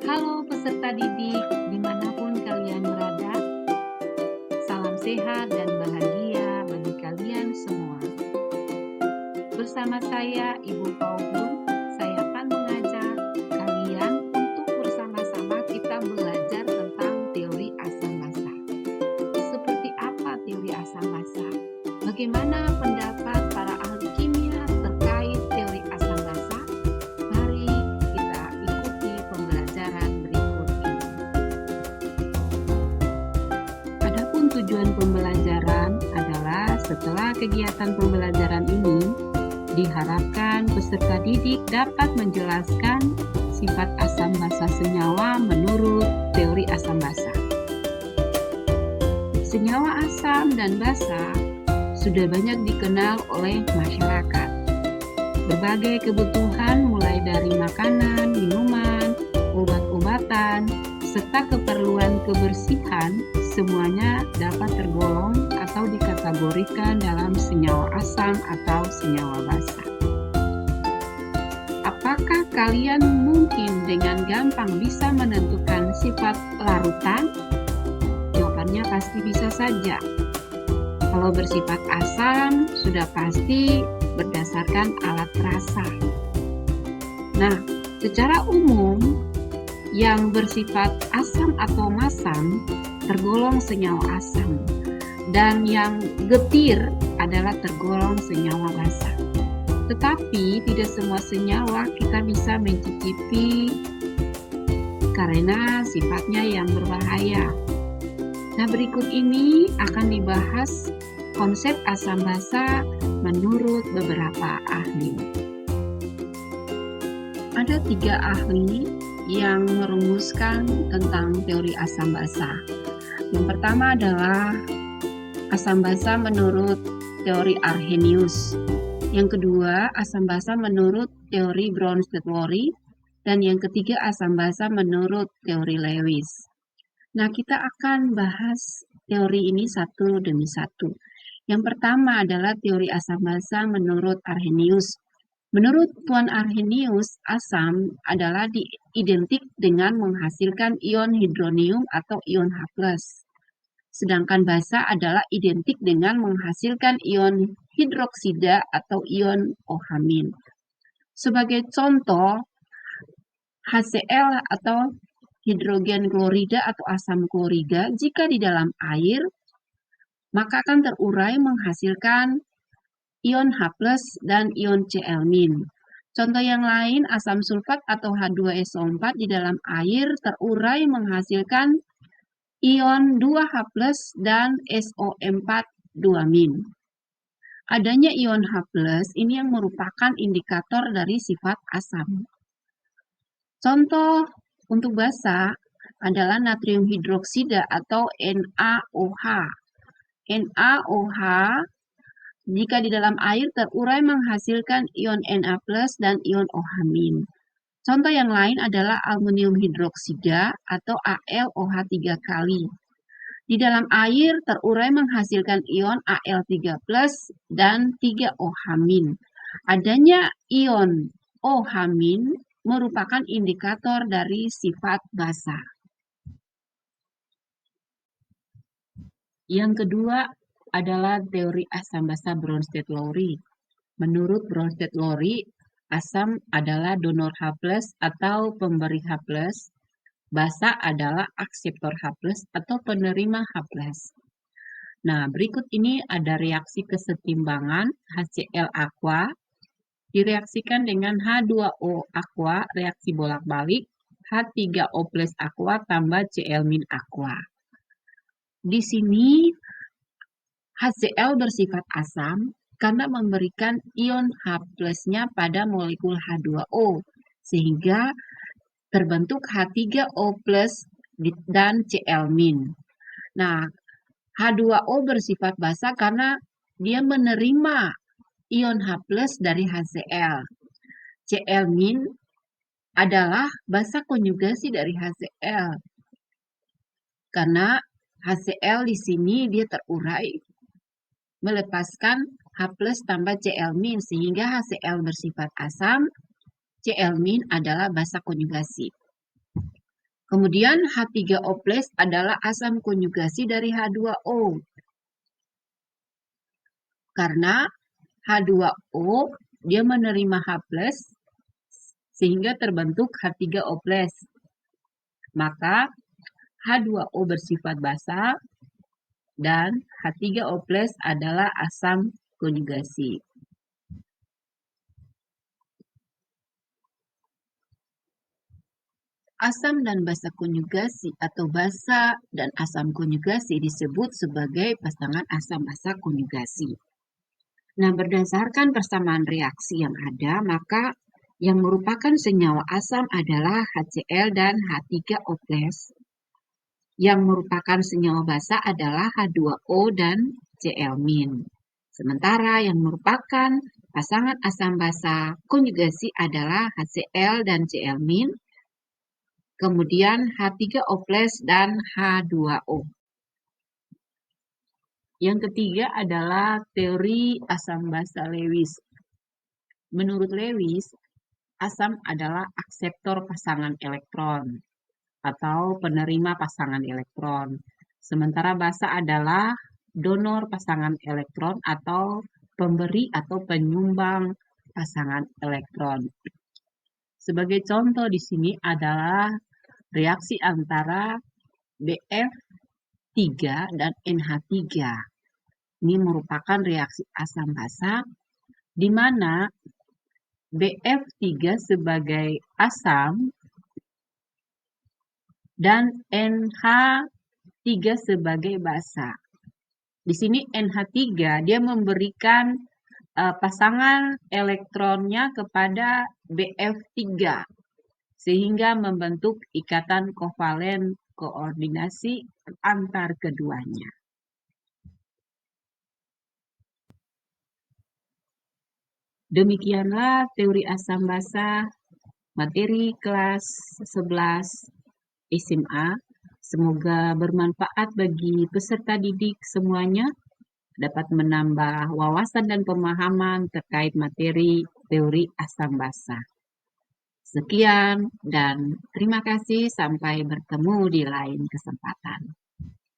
Halo peserta didik, dimanapun kalian berada, salam sehat dan bahagia bagi kalian semua. Bersama saya, Ibu Paulun, saya akan mengajak kalian untuk bersama-sama kita belajar tentang teori asam basa. Seperti apa teori asam basa? Bagaimana pendapat para ahli kimia terkait teori asam basa? Mari kita ikuti pembelajaran berikut ini. Adapun tujuan pembelajaran adalah setelah kegiatan pembelajaran ini, diharapkan peserta didik dapat menjelaskan sifat asam basa senyawa menurut teori asam basa. Senyawa asam dan basa sudah banyak dikenal oleh masyarakat. Berbagai kebutuhan mulai dari makanan, minuman, obat-obatan, serta keperluan kebersihan semuanya dapat tergolong atau dikategorikan dalam senyawa asam atau senyawa basa. Apakah kalian mungkin dengan gampang bisa menentukan sifat larutan? Jawabannya pasti bisa saja. Kalau bersifat asam, sudah pasti berdasarkan alat rasa. Nah, secara umum, yang bersifat asam atau masam tergolong senyawa asam, dan yang getir adalah tergolong senyawa basa. Tetapi tidak semua senyawa kita bisa mencicipi karena sifatnya yang berbahaya. Nah, berikut ini akan dibahas konsep asam basa menurut beberapa ahli. Ada 3 ahli yang merumuskan tentang teori asam basa. Yang pertama adalah asam basa menurut teori Arrhenius. Yang kedua, asam basa menurut teori Bronsted-Lowry. Dan yang ketiga, asam basa menurut teori Lewis. Nah, kita akan bahas teori ini satu demi satu. Yang pertama adalah teori asam basa menurut Arrhenius. Menurut Tuan Arrhenius, asam adalah identik dengan menghasilkan ion hidronium atau ion H+. Sedangkan basa adalah identik dengan menghasilkan ion hidroksida atau ion OH-. Sebagai contoh, HCl atau hidrogen klorida atau asam klorida jika di dalam air, maka akan terurai menghasilkan ion H+ dan ion Cl-. Contoh yang lain, asam sulfat atau H2SO4 di dalam air terurai menghasilkan ion 2H+ dan SO4 2-. Adanya ion H+ ini yang merupakan indikator dari sifat asam. Contoh untuk basa adalah natrium hidroksida atau NaOH. NaOH jika di dalam air terurai menghasilkan ion Na+ dan ion OH-. Contoh yang lain adalah aluminium hidroksida atau AlOH 3 kali. Di dalam air terurai menghasilkan ion Al3+ dan 3OH-. Adanya ion OH- merupakan indikator dari sifat basa. Yang kedua adalah teori asam basa Bronsted-Lowry. Menurut Bronsted-Lowry, asam adalah donor H+ atau pemberi H+, basa adalah akseptor H+ atau penerima H+. Nah, berikut ini ada reaksi kesetimbangan HCl aqua direaksikan dengan H2O aqua, reaksi bolak-balik, H3O+ aqua tambah Cl- aqua. Di sini HCl bersifat asam karena memberikan ion H+-nya pada molekul H2O, sehingga terbentuk H3O+ dan Cl-. Nah, H2O bersifat basa karena dia menerima ion H+ dari HCl. Cl- adalah basa konjugasi dari HCl. Karena HCl di sini dia terurai melepaskan H+ tambah Cl- sehingga HCl bersifat asam, Cl- adalah basa konjugasi. Kemudian H3O+ adalah asam konjugasi dari H2O. Karena H2O dia menerima H+, sehingga terbentuk H3O+. Maka H2O bersifat basa dan H3O+ adalah asam konjugasi. Asam dan basa konjugasi atau basa dan asam konjugasi disebut sebagai pasangan asam basa konjugasi. Nah, berdasarkan persamaan reaksi yang ada, maka yang merupakan senyawa asam adalah HCl dan H3O+. Yang merupakan senyawa basa adalah H2O dan Cl-. Sementara yang merupakan pasangan asam basa konjugasi adalah HCl dan Cl-, kemudian H3O+ dan H2O. Yang ketiga adalah teori asam basa Lewis. Menurut Lewis, asam adalah akseptor pasangan elektron atau penerima pasangan elektron. Sementara basa adalah donor pasangan elektron atau pemberi atau penyumbang pasangan elektron. Sebagai contoh di sini adalah reaksi antara BF3 dan NH3. Ini merupakan reaksi asam basa di mana BF3 sebagai asam dan NH3 sebagai basa. Di sini NH3 dia memberikan pasangan elektronnya kepada BF3 sehingga membentuk ikatan kovalen koordinasi antar keduanya. Demikianlah teori asam basa materi kelas 11 SMA. Semoga bermanfaat bagi peserta didik semuanya, dapat menambah wawasan dan pemahaman terkait materi teori asam basa. Sekian dan terima kasih, sampai bertemu di lain kesempatan.